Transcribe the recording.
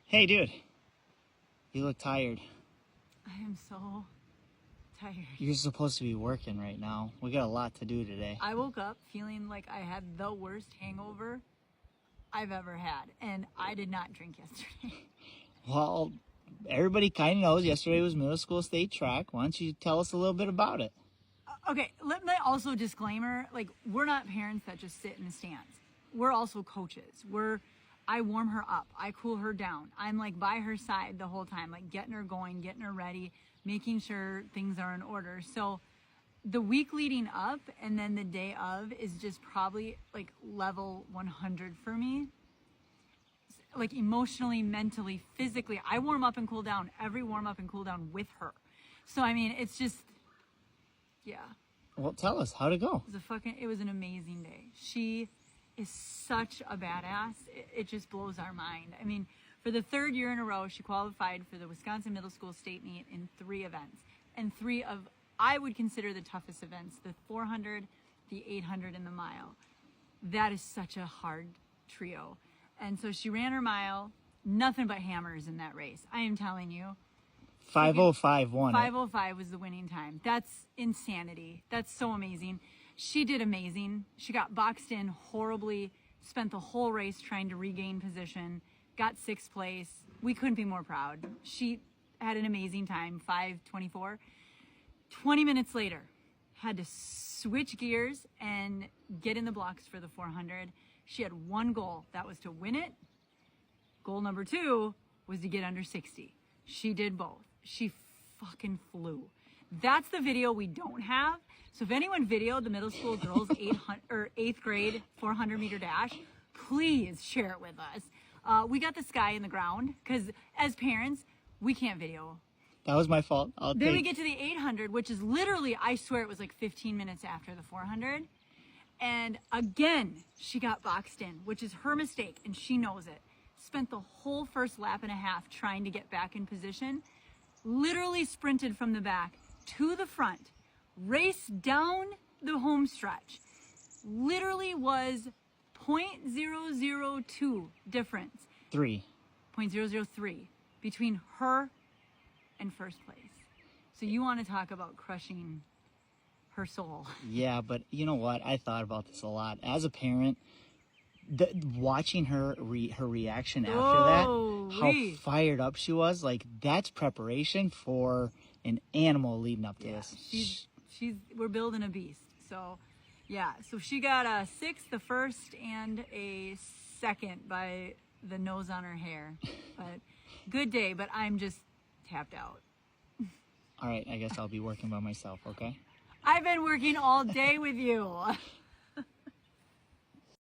Hey, dude. You look tired. I am so tired. You're supposed to be working right now. We got a lot to do today. I woke up feeling like I had the worst hangover I've ever had, and I did not drink yesterday. Well, everybody kind of knows yesterday was middle school state track. Why don't you tell us a little bit about it? Okay, let me also disclaimer, like, we're not parents that just sit in the stands. We're also coaches. I warm her up. I cool her down. I'm like by her side the whole time, like getting her going, getting her ready, making sure things are in order. So the week leading up and then the day of is just probably like level 100 for me. Like emotionally, mentally, physically. I warm up and cool down every warm up and cool down with her. So I mean, it's just, yeah. Well, tell us how'd it go. It was an amazing day. She is such a badass. It just blows our mind. I mean, for the third year in a row, she qualified for the Wisconsin Middle School State Meet in 3 events. And 3 of, I would consider the toughest events, the 400, the 800, and the mile. That is such a hard trio. And so she ran her mile, nothing but hammers in that race. I am telling you. 5:05 won. 5:05 was the winning time. That's insanity. That's so amazing. She did amazing. She got boxed in horribly, spent the whole race trying to regain position, got 6th place. We couldn't be more proud. She had an amazing time, 5:24. 20 minutes later, had to switch gears and get in the blocks for the 400. She had one goal. That was to win it. Goal number 2 was to get under 60. She did both. She fucking flew. That's the video we don't have. So if anyone videoed the middle school girls 8th grade 400 meter dash, please share it with us. We got the sky in the ground because as parents, we can't video. That was my fault. Then we get to the 800, which is literally, I swear it was like 15 minutes after the 400. And again, she got boxed in, which is her mistake, and she knows it. Spent the whole first lap and a half trying to get back in position. Literally sprinted from the back to the front, raced down the home stretch. Literally was 0.002 difference. 0.003 between her and first place. So you want to talk about crushing her soul. Yeah, but you know what? I thought about this a lot. As a parent, watching her reaction after that, how fired up she was, like that's preparation for an animal leading up to this. We're building a beast. So yeah, so she got a 6th, the 1st, and a 2nd by the nose on her hair. But good day, but I'm just tapped out. All right, I guess I'll be working by myself, okay? I've been working all day with you.